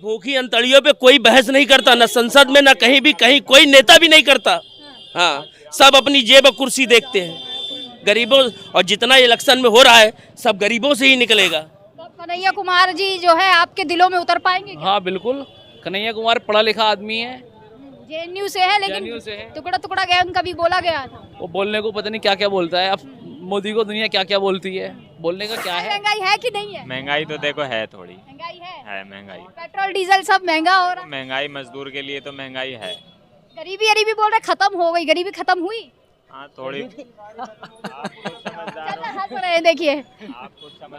भूखी अंतड़ियों पे कोई बहस नहीं करता, ना संसद में ना कहीं भी, कहीं कोई नेता भी नहीं करता। हाँ, सब अपनी जेब और कुर्सी देखते हैं गरीबों, और जितना इलेक्शन में हो रहा है सब गरीबों से ही निकलेगा। तो कन्हैया कुमार जी जो है आपके दिलों में उतर पाएंगे क्या? हाँ बिल्कुल, कन्हैया कुमार पढ़ा लिखा आदमी है, जेएनयू से है, लेकिन JNU से है। टुकड़ा टुकड़ा गैंग का भी बोला गया था। वो बोलने को पता नहीं क्या क्या बोलता है। अब मोदी को दुनिया क्या क्या बोलती है, बोलने का क्या है। महंगाई है कि नहीं है? महंगाई तो देखो है थोड़ी, महंगाई है महंगाई। पेट्रोल डीजल सब महंगा हो रहा है। महंगाई मजदूर के लिए तो महंगाई है। गरीबी गरीबी बोल रहे खत्म हो गई, गरीबी खत्म हुई? हाँ थोड़ी। चल हंस रहे हैं, देखिए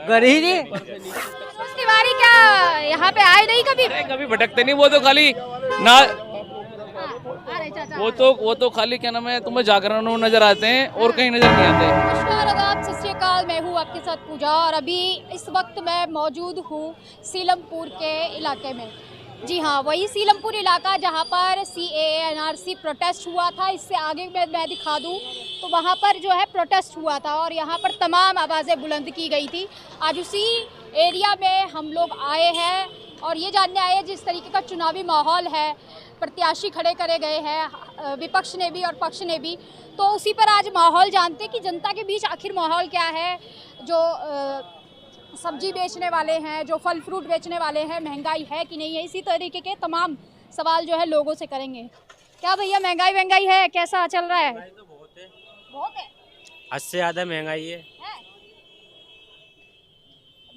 गरीबी मनोज तिवारी क्या यहाँ पे आए नहीं कभी? अरे कभी भटकते नहीं, वो तो खाली ना, अरे चाचा वो तो खाली क्या नाम है, तुम्हें जागरण में नजर आते हैं और कहीं नजर नहीं आते। नमस्कार आदाब सत श्री अकाल, मैं हूँ आपके साथ पूजा और अभी इस वक्त मैं मौजूद हूँ सीलमपुर के इलाके में। जी हाँ, वही सीलमपुर इलाका जहाँ पर CAA NRC प्रोटेस्ट हुआ था। इससे आगे मैं दिखा दूँ तो वहाँ पर जो है प्रोटेस्ट हुआ था और यहाँ पर तमाम आवाज़ें बुलंद की गई थी। आज उसी एरिया में हम लोग आए हैं और ये जानने आए हैं जिस तरीके का चुनावी माहौल है, प्रत्याशी खड़े करे गए हैं विपक्ष ने भी और पक्ष ने भी, तो उसी पर आज माहौल जानते हैं कि जनता के बीच आखिर माहौल क्या है। जो सब्जी बेचने वाले हैं, जो फल फ्रूट बेचने वाले हैं, महंगाई है कि नहीं है, इसी तरीके के तमाम सवाल जो है लोगों से करेंगे। क्या भैया महंगाई है, कैसा चल रहा है? तो बहुत है, बहुत है, हद से ज्यादा महंगाई है।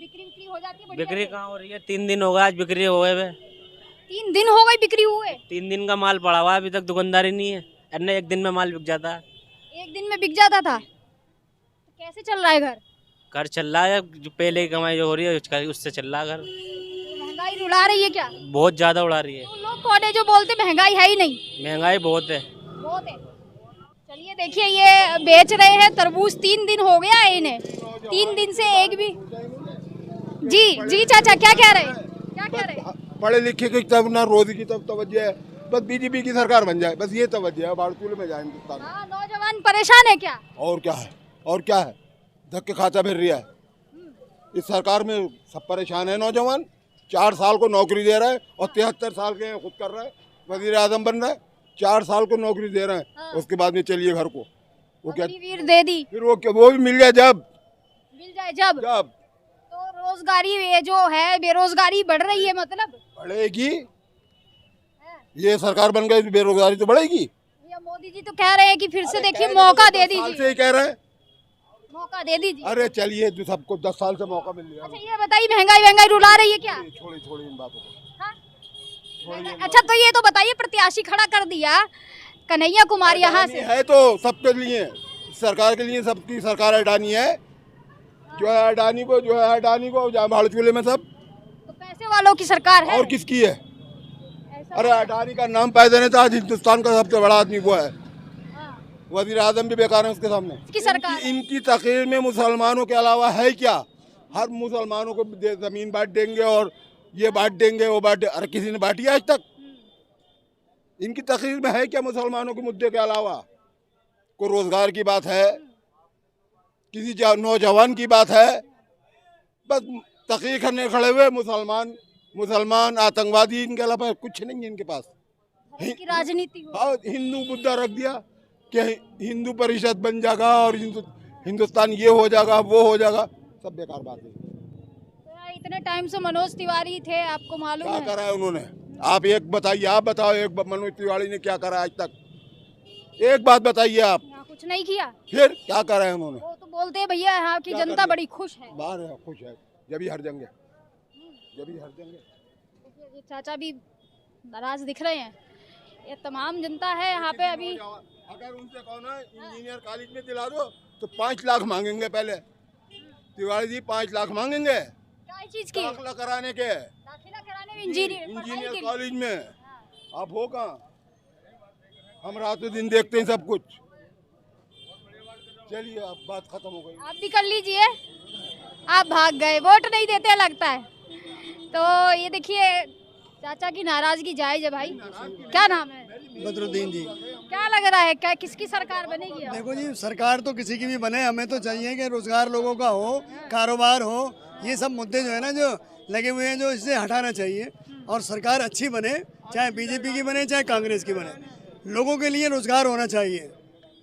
बिक्री हो जाती है बढ़िया बिक्री से? कहाँ हो रही है? 3 दिन हो गए आज बिक्री हो गए। 3 दिन हो गई बिक्री हुए? 3 दिन का माल पड़ा हुआ है, अभी तक दुकानदारी नहीं है, अन्य 1 दिन में माल बिक जाता है। 1 दिन में बिक जाता था, तो कैसे चल रहा है घर? घर चल रहा है, जो पहले की कमाई जो हो रही है उससे चल रहा है घर। महंगाई रुला रही है क्या? बहुत ज्यादा उड़ा रही है। तो लोग कौन है जो बोलते महंगाई है ही नहीं? महंगाई बहुत है। बहुत है। चलिए देखिए, ये बेच रहे हैं तरबूज, 3 दिन हो गया है इन्हें, 3 दिन से एक भी। जी चाचा क्या कह रहे हैं? क्या कह रहे हैं? पढ़े लिखे की तब ना रोजी की तब तवज्जो है, बस बीजेपी की सरकार बन जाए, बस ये तवज्जो है। बाड़तूल में जाए हिंदुस्तान। हाँ, नौजवान परेशान है क्या? और क्या है, और क्या है, धक्के खाता फिर रहा है। इस सरकार में सब परेशान है। नौजवान 4 साल को नौकरी दे रहा है और 73 साल के खुद कर रहा है, वजीर आजम बन रहा है, 4 साल को नौकरी दे रहे हैं, उसके बाद में चलिए घर को। वो क्या अग्निवीर दे दी, फिर वो भी मिल जाए जब मिल जाए जब जब तो रोजगारी ये जो है, बेरोजगारी बढ़ रही है, मतलब बढ़ेगी। ये सरकार बन गई, बेरोजगारी तो बढ़ेगी। ये मोदी जी तो कह रहे हैं कि फिर से देखिए मौका दे साल से दीजिए, ही कह रहे हैं। मौका दे दीजिए। अरे चलिए, जो सबको 10 साल से मौका मिल गया। अच्छा ये बताइए, महंगाई रुला रही है क्या? छोड़ी इन बातों को। हाँ? अच्छा तो ये तो बताइए, प्रत्याशी खड़ा कर दिया कन्हैया कुमार यहाँ से, है तो सबके लिए, सरकार के लिए, सबकी सरकार अडानी है। जो है अडानी को जहाँ भाड़ चूल्हे में सब, तो पैसे वालों की सरकार है। और किसकी है? ऐसा अरे अडानी का नाम पैदा नहीं था, आज हिंदुस्तान का सबसे बड़ा आदमी वो है। हाँ, वजीर आजम भी बेकार है उसके सामने। इसकी सरकार है। इनकी तकरीर में मुसलमानों के अलावा है क्या? हर मुसलमानों को जमीन बांट देंगे और ये बांट देंगे, वो बांट। अरे किसी ने बांटी आज तक? इनकी तकरीर में है क्या मुसलमानों के मुद्दे के अलावा? कोई रोजगार की बात है, किसी नौजवान की बात है? बस तकरीर करने खड़े हुए मुसलमान आतंकवादी, इनके अलावा कुछ नहीं है इनके पास। धर्म की राजनीति हो। हाँ, हिंदू मुद्दा रख दिया कि हिंदू परिषद बन जाएगा और हिंदुस्तान ये हो जाएगा, वो हो जाएगा, सब बेकार बात है। तो यार इतने टाइम से मनोज तिवारी थे, आपको मालूम क्या है? करा है उन्होंने? आप एक बताइए, आप बताओ, एक मनोज तिवारी ने क्या करा आज तक? एक बात बताइए आप। यहाँ कुछ नहीं किया। फिर क्या करा है उन्होंने? वो तो बोलते हैं भैया यहाँ की क्या जनता कर बड़ी खुश है। बाहर है, खुश है, जब ही हर जंगे, जब ही हर जंगे। ये चाचा भी नाराज दिख रहे हैं। ये तमाम जनता है यहाँ पे अभी। अगर उनसे कहो ना इंजीनियर कॉलेज में दिला दो तो 5 लाख मांगेंगे। पहले तिवारी जी 5 लाख मांगेंगे क्या चीज की? दाखिला कराने के, दाखिला कराने में, इंजीनियर इंजीनियर कॉलेज में। आप हो कहाँ? हम रातों दिन देखते हैं सब कुछ। चलिए, अब बात खत्म हो गई। आप भी कर लीजिए, आप भाग गए, वोट नहीं देते लगता है। तो ये देखिए चाचा की नाराजगी जायज है। भाई क्या नाम है? बदरुद्दीन जी। क्या लग रहा है, क्या किसकी सरकार बनेगी अब? देखो जी, सरकार तो किसी की भी बने, हमें तो चाहिए कि रोजगार लोगों का हो, कारोबार हो। ये सब मुद्दे जो है ना, जो लगे हुए हैं जो इसे हटाना चाहिए और सरकार अच्छी बने, चाहे बीजेपी की बने चाहे कांग्रेस की बने। लोगों के लिए रोजगार होना चाहिए,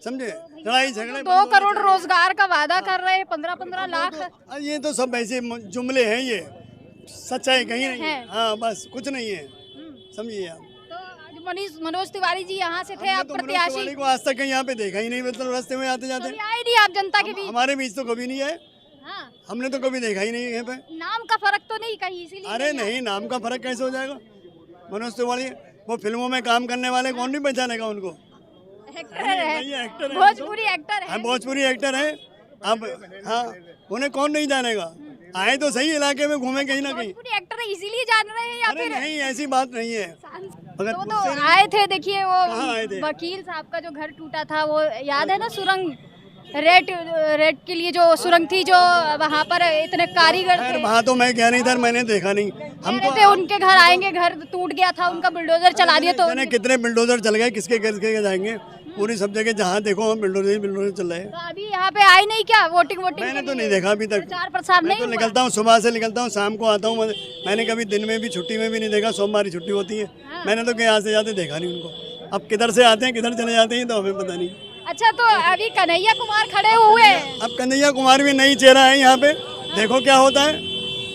समझे। लड़ाई झगड़े 2 करोड़ रोजगार का वादा कर रहे हैं, 15-15 लाख ये तो सब ऐसे जुमले हैं, ये सच्चाई कहीं नहीं है। है। हाँ बस कुछ नहीं है, समझिए आप। तो आज मनोज तिवारी जी यहाँ से थे, हमने आप तो मनोज प्रत्याशी तिवारी को आज तक कहीं यहाँ पे देखा ही नहीं, मतलब रास्ते में आते जाते। कभी आए नहीं आप जनता के बीच? हमारे बीच तो कभी नहीं है, हाँ, हमने तो कभी देखा ही नहीं यहाँ पे। नाम का फर्क तो नहीं कहीं, इसीलिए अरे नहीं आए। नहीं, नाम का फर्क कैसे हो जाएगा। मनोज तिवारी वो फिल्मों में काम करने वाले, कौन नहीं पहचानेगा उनको। एक्टर नहीं, है, एक्टर है। भोजपुरी एक्टर है। हम भोजपुरी एक्टर हैं। अब हाँ, उन्हें कौन नहीं जानेगा। आए तो सही इलाके में, घूमे कहीं ना कहीं। भोजपुरी एक्टर है इसीलिए जान रहे हैं या अरे फिर नहीं, ऐसी बात नहीं है। अगर तो मुझसे नहीं- आए थे, देखिए कहाँ आए थे? वो वकील साहब का जो घर टूटा था, वो याद है ना, सुरंग रेट के लिए जो सुरंग थी, जो वहाँ पर इतने कारीगर खैर थे, वहाँ तो मैं क्या नहीं था, मैंने देखा नहीं। हम कह रहे थे उनके घर आएंगे, घर टूट गया था उनका, बुलडोजर चला दिया तो जाने कितने बिल्डोजर चल गए, किसके किसके जाएंगे। पूरी सब जगह जहाँ देखो हम बिल्डोजर चल रहे हैं। तो अभी यहाँ पे आए नहीं क्या वोटिंग मैंने तो नहीं देखा अभी तक। प्रचार प्रसार मैं नहीं तो हुआ? निकलता हूँ, सुबह से निकलता हूँ, शाम को आता हूँ। मैंने कभी दिन में भी, छुट्टी में भी नहीं देखा। सोमवार की छुट्टी होती है, मैंने तो यहाँ से जाते देखा नहीं उनको। अब किधर से आते हैं किधर चले जाते हैं तो हमें पता नहीं। अच्छा, तो अभी कन्हैया कुमार खड़े हुए हैं, अब कन्हैया कुमार भी नई चेहरा है यहाँ पे, देखो क्या होता है।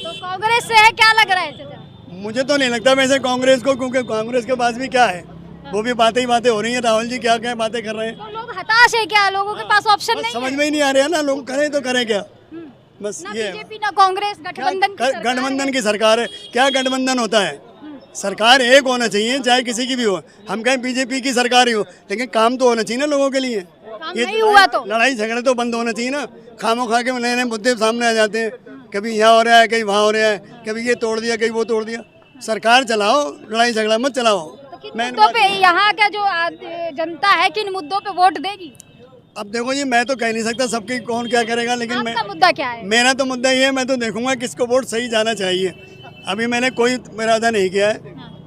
तो कांग्रेस से है, क्या लग रहा है चाचा? मुझे तो नहीं लगता वैसे कांग्रेस को, क्योंकि कांग्रेस के पास भी क्या है, वो भी बातें ही बातें हो रही है। राहुल जी क्या क्या बातें कर रहे हैं, तो लोग हताश है क्या? लोगों के पास ऑप्शन बस नहीं समझ है? में ही नहीं आ रहा है ना, लोग करें तो करें क्या। बस ना ये है। बीजेपी ना कांग्रेस, गठबंधन की सरकार गठबंधन है। की सरकार है। क्या गठबंधन होता है, सरकार एक होना चाहिए, चाहे किसी की भी हो। हम कहें बीजेपी की सरकार ही हो, लेकिन काम तो होना चाहिए ना लोगों के लिए। काम नहीं हुआ तो लड़ाई झगड़े तो बंद होना चाहिए ना। खामो खा के नए नए मुद्दे सामने आ जाते हैं, कभी यहाँ हो रहा है, कहीं वहाँ हो रहा है, कभी ये तोड़ दिया, कहीं वो तोड़ दिया। सरकार चलाओ, लड़ाई झगड़ा मत चलाओ। तो किन मुद्दों पे यहाँ का जो जनता है, किन मुद्दों पे वोट देगी? अब देखो जी, मैं तो कह नहीं सकता सबकी कौन क्या करेगा, लेकिन मैं, आपका मुद्दा क्या है? मेरा तो मुद्दा ये है, मैं तो देखूंगा किसको वोट सही जाना चाहिए। अभी मैंने कोई इरादा नहीं किया है,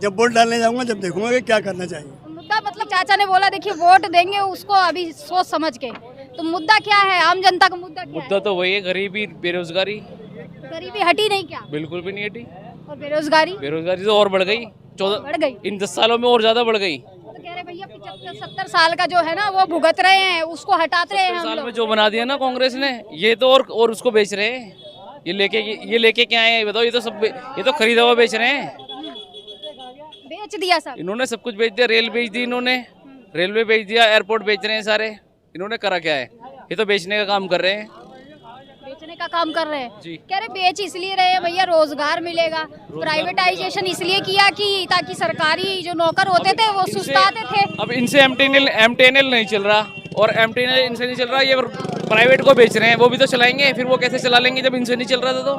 जब वोट डालने जाऊंगा जब देखूंगा कि क्या करना चाहिए। मुद्दा मतलब चाचा ने बोला, देखिए वोट देंगे उसको अभी सोच समझ के, तो मुद्दा क्या है? आम जनता का मुद्दा क्या मुद्दा तो वही है, गरीबी, बेरोजगारी। है? गरीबी हटी नहीं क्या? बिल्कुल भी नहीं हटी। और बेरोजगारी बेरोजगारी तो और बढ़ गई, 14 बढ़ गई। इन 10 सालों में और ज्यादा बढ़ गई। तो कह रहे भैया 75-70 साल का जो है ना, वो भुगत रहे हैं, उसको हटाते रहे हैं हम साल में लोग। जो बना दिया ना कांग्रेस ने, ये तो और उसको बेच रहे हैं। ये लेके क्या है बताओ, ये तो खरीदा हुआ बेच रहे हैं। बेच दिया सब। इन्होंने सब कुछ बेच दिया, रेल बेच दी इन्होंने, रेलवे बेच दिया, एयरपोर्ट बेच रहे हैं सारे। इन्होंने करा क्या है, ये तो बेचने का काम कर रहे हैं। बेचने का काम कर रहे हैं। जी। कह रहे बेच इसलिए रहे हैं भैया, रोजगार मिलेगा। प्राइवेटाइजेशन इसलिए किया कि ताकि सरकारी जो नौकर होते थे वो सुस्ताते थे। अब इनसे एमटीएनएल नहीं चल रहा, और एमटीएनएल इनसे नहीं चल रहा, ये प्राइवेट को बेच रहे हैं। वो भी तो चलाएंगे, फिर वो कैसे चला लेंगे जब इनसे नहीं चल रहा था। तो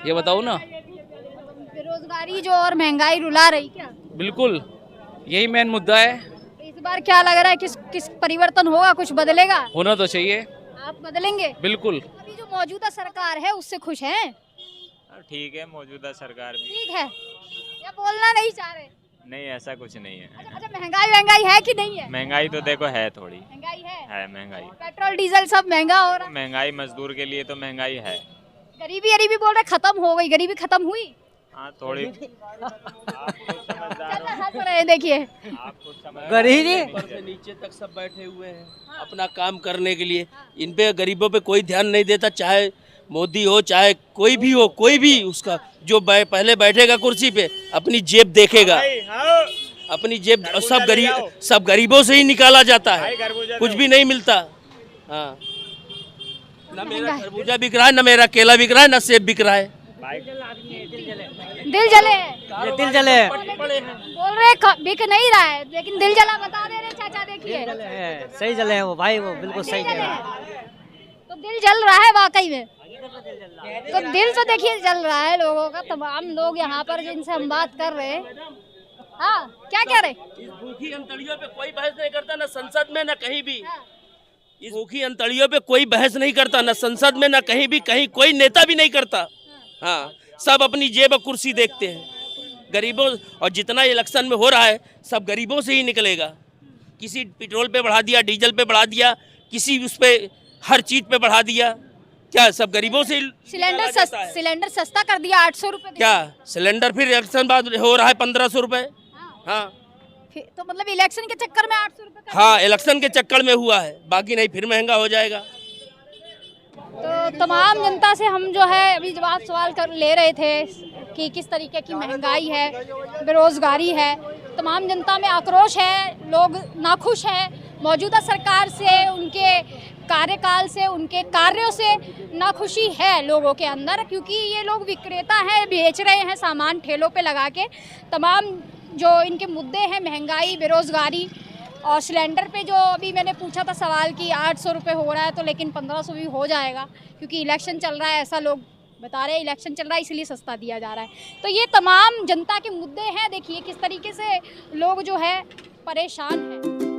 ये बताओ ना। बेरोजगारी जो और महंगाई रुला रही क्या? बिल्कुल, यही मेन मुद्दा है। इस बार क्या लग रहा है, किस परिवर्तन होगा, कुछ बदलेगा? होना तो चाहिए। आप बदलेंगे? बिल्कुल। अभी जो मौजूदा सरकार है उससे खुश हैं? ठीक है, मौजूदा सरकार भी। ठीक है, या बोलना नहीं चाह रहे? नहीं, ऐसा कुछ नहीं है। अच्छा, महंगाई है कि नहीं है? महंगाई तो देखो है, थोड़ी महंगाई है। महंगाई। पेट्रोल डीजल सब महंगा हो रहा है। महंगाई मजदूर के लिए तो महंगाई है। गरीबी बोल रहे खत्म हो गई, गरीबी खत्म हुई? हाँ थोड़ी। चाचा हंस रहे हैं, देखिए। गरीबी ऊपर से नीचे तक सब बैठे हुए हैं अपना काम करने के लिए। इन पे गरीबों पे कोई ध्यान नहीं देता, चाहे मोदी हो चाहे कोई भी हो, कोई भी उसका जो पहले बैठेगा कुर्सी पे अपनी जेब देखेगा, अपनी जेब। सब गरीबों से ही निकाला जाता है, कुछ भी नहीं मिलता। हाँ, ना मेरा खरबूजा बिक रहा है, ना मेरा केला बिक रहा है, ना सेब बिक रहा है। दिल जले है। ये दिल जले है। बोल रहे बिक नहीं रहा है, लेकिन दिल जला बता दे रहे चाचा, देखिए। सही जले हैं वो भाई, वो बिल्कुल सही कह रहे हैं। तो दिल जल रहा है वाकई में। तो दिल तो देखिए जल रहा है लोगों का। तमाम लोग यहाँ पर जिनसे हम बात कर रहे हैं, हाँ क्या कह रहे? इस भूखी अंतड़ियों पे कोई बहस नहीं करता, ना संसद में ना कहीं भी। इस भूखी अंतड़ियों पे कोई बहस नहीं करता, ना संसद में ना कहीं भी, कहीं कोई नेता भी नहीं करता। हाँ, सब अपनी जेब और कुर्सी देखते हैं। गरीबों, और जितना इलेक्शन में हो रहा है सब गरीबों से ही निकलेगा। किसी पेट्रोल पे बढ़ा दिया, डीजल पे बढ़ा दिया, किसी उस पे हर चीज़ पे बढ़ा दिया। क्या सब गरीबों से सिलेंडर सस्ता कर दिया 800 रुपए। क्या सिलेंडर फिर इलेक्शन बाद हो रहा है 1500 रुपए। हाँ तो मतलब इलेक्शन के चक्कर में 800 रुपए हाँ, इलेक्शन के चक्कर में हुआ है, बाकी नहीं फिर महंगा हो जाएगा। तो तमाम जनता से हम जो है अभी जवाब सवाल कर ले रहे थे कि किस तरीके की महंगाई है, बेरोजगारी है, तमाम जनता में आक्रोश है, लोग नाखुश हैं मौजूदा सरकार से, उनके कार्यकाल से, उनके कार्यों से नाखुशी है लोगों के अंदर, क्योंकि ये लोग विक्रेता हैं, बेच रहे हैं सामान ठेलों पे लगा के। तमाम जो इनके मुद्दे हैं, महंगाई, बेरोजगारी और सिलेंडर पे जो अभी मैंने पूछा था सवाल कि 800 रुपये हो रहा है, तो लेकिन 1500 भी हो जाएगा क्योंकि इलेक्शन चल रहा है, ऐसा लोग बता रहे हैं, इलेक्शन चल रहा है इसलिए सस्ता दिया जा रहा है। तो ये तमाम जनता के मुद्दे हैं, देखिए किस तरीके से लोग जो है परेशान हैं।